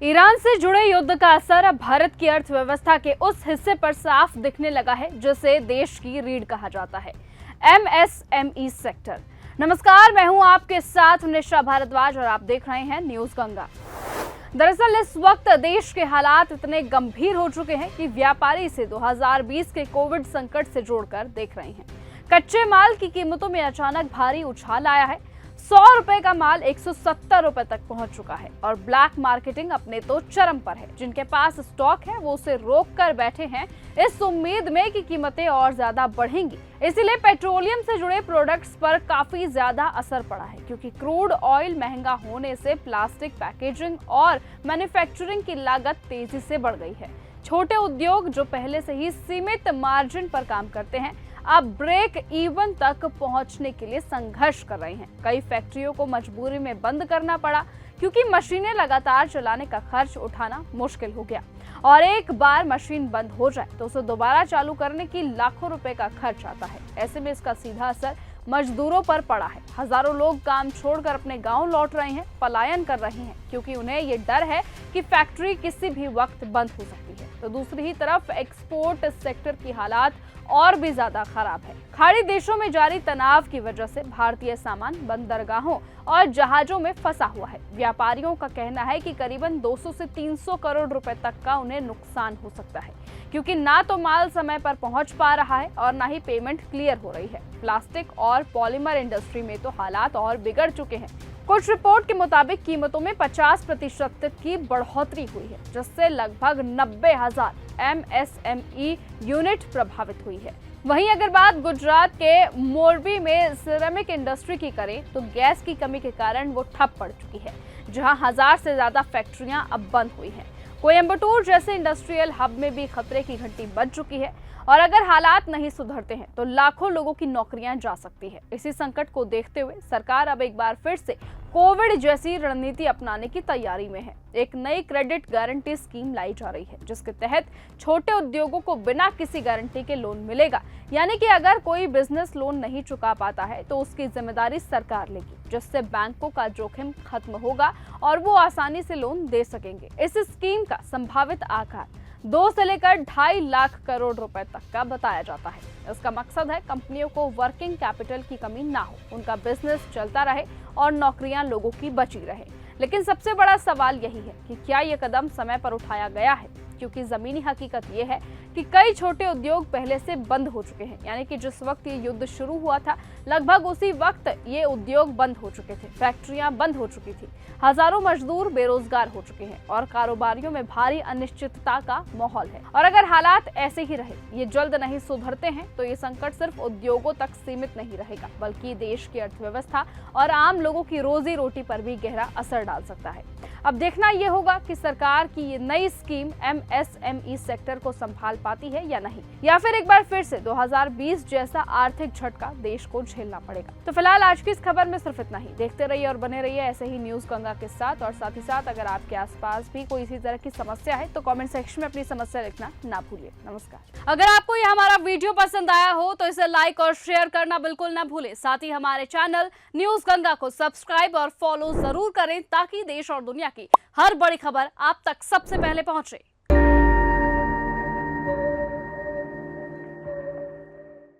Iran से जुड़े युद्ध का असर अब भारत की अर्थव्यवस्था के उस हिस्से पर साफ दिखने लगा है जिसे देश की रीढ़ कहा जाता है, एमएसएमई सेक्टर। नमस्कार, मैं हूं आपके साथ निशा भारद्वाज और आप देख रहे हैं न्यूज गंगा। दरअसल इस वक्त देश के हालात इतने गंभीर हो चुके हैं कि व्यापारी इसे 2020 के कोविड संकट से जोड़कर देख रहे हैं। कच्चे माल की कीमतों में अचानक भारी उछाल आया है। 100 रुपए का माल 170 रुपए तक पहुंच चुका है और ब्लैक मार्केटिंग अपने तो चरम पर है। जिनके पास स्टॉक है वो उसे रोक कर बैठे हैं इस उम्मीद में कि कीमतें और ज्यादा बढ़ेंगी। इसीलिए पेट्रोलियम से जुड़े प्रोडक्ट्स पर काफी ज्यादा असर पड़ा है, क्योंकि क्रूड ऑयल महंगा होने से प्लास्टिक पैकेजिंग और मैन्युफैक्चरिंग की लागत तेजी से बढ़ गई है। छोटे उद्योग जो पहले से ही सीमित मार्जिन पर काम करते हैं, अब ब्रेक इवन तक पहुंचने के लिए संघर्ष कर रहे हैं। कई फैक्ट्रियों को मजबूरी में बंद करना पड़ा, क्योंकि मशीनें लगातार चलाने का खर्च उठाना मुश्किल हो गया और एक बार मशीन बंद हो जाए तो उसे दोबारा चालू करने की लाखों रुपए का खर्च आता है। ऐसे में इसका सीधा असर मजदूरों पर पड़ा है। हजारों लोग काम छोड़कर अपने गांव लौट रहे हैं, पलायन कर रहे हैं, क्योंकि उन्हें ये डर है कि फैक्ट्री किसी भी वक्त बंद हो सकती है। तो दूसरी ही तरफ एक्सपोर्ट सेक्टर की हालात और भी ज्यादा खराब है। खाड़ी देशों में जारी तनाव की वजह से भारतीय सामान बंदरगाहों और जहाजों में फंसा हुआ है। व्यापारियों का कहना है कि करीबन 200 से 300 करोड़ रुपए तक का उन्हें नुकसान हो सकता है, क्योंकि ना तो माल समय पर पहुंच पा रहा है और ना ही पेमेंट क्लियर हो रही है। प्लास्टिक और पॉलीमर इंडस्ट्री में तो हालात और बिगड़ चुके हैं। कुछ रिपोर्ट के मुताबिक कीमतों में 50% तक की बढ़ोतरी हुई है, जिससे लगभग 90,000 एमएसएमई यूनिट प्रभावित हुई है। वहीं अगर बात गुजरात के मोरबी में सिरेमिक इंडस्ट्री की करें तो गैस की कमी के कारण वो ठप पड़ चुकी है, जहां 1000 से ज्यादा फैक्ट्रियां अब बंद हुई हैं। कोयम्बटूर जैसे इंडस्ट्रियल हब में भी खतरे की घंटी बज चुकी है और अगर हालात नहीं सुधरते हैं तो लाखों लोगों की नौकरियां जा सकती है। इसी संकट को देखते हुए सरकार अब एक बार फिर से कोविड जैसी रणनीति अपनाने की तैयारी में है। एक नई क्रेडिट गारंटी स्कीम लाई जा रही है, जिसके तहत छोटे उद्योगों को बिना किसी गारंटी के लोन मिलेगा। यानी कि अगर कोई बिजनेस लोन नहीं चुका पाता है तो उसकी जिम्मेदारी सरकार लेगी, जिससे बैंकों का जोखिम खत्म होगा और वो आसानी से लोन दे सकेंगे। इस स्कीम का संभावित आकार 2 से लेकर 2.5 लाख करोड़ रुपए तक का बताया जाता है। इसका मकसद है कंपनियों को वर्किंग कैपिटल की कमी ना हो, उनका बिजनेस चलता रहे और नौकरियां लोगों की बची रहे। लेकिन सबसे बड़ा सवाल यही है कि क्या ये कदम समय पर उठाया गया है, क्योंकि जमीनी हकीकत ये है कि कई छोटे उद्योग पहले से बंद हो चुके हैं। यानी कि जिस वक्त ये युद्ध शुरू हुआ था लगभग उसी वक्त ये उद्योग बंद हो चुके थे, फैक्ट्रियां बंद हो चुकी थी, हजारों मजदूर बेरोजगार हो चुके हैं और कारोबारियों में भारी अनिश्चितता का माहौल है। और अगर हालात ऐसे ही रहे, ये जल्द नहीं सुधरते हैं तो ये संकट सिर्फ उद्योगों तक सीमित नहीं रहेगा, बल्कि देश की अर्थव्यवस्था और आम लोगों की रोजी रोटी पर भी गहरा असर डाल सकता है। अब देखना ये होगा कि सरकार की ये नई स्कीम एमएसएमई सेक्टर को संभाल पाती है या नहीं, या फिर एक बार फिर से 2020 जैसा आर्थिक झटका देश को झेलना पड़ेगा। तो फिलहाल आज की इस खबर में सिर्फ इतना ही। देखते रहिए और बने रहिए ऐसे ही न्यूज गंगा के साथ। और साथ ही साथ अगर आपके आसपास भी कोई इसी तरह की समस्या है तो कमेंट सेक्शन में अपनी समस्या लिखना ना भूलिए। नमस्कार। अगर आपको यह हमारा वीडियो पसंद आया हो तो इसे लाइक और शेयर करना बिल्कुल ना भूले। साथ ही हमारे चैनल न्यूज गंगा को सब्सक्राइब और फॉलो जरूर करें, ताकि देश और दुनिया की हर बड़ी खबर आप तक सबसे पहले पहुंचे।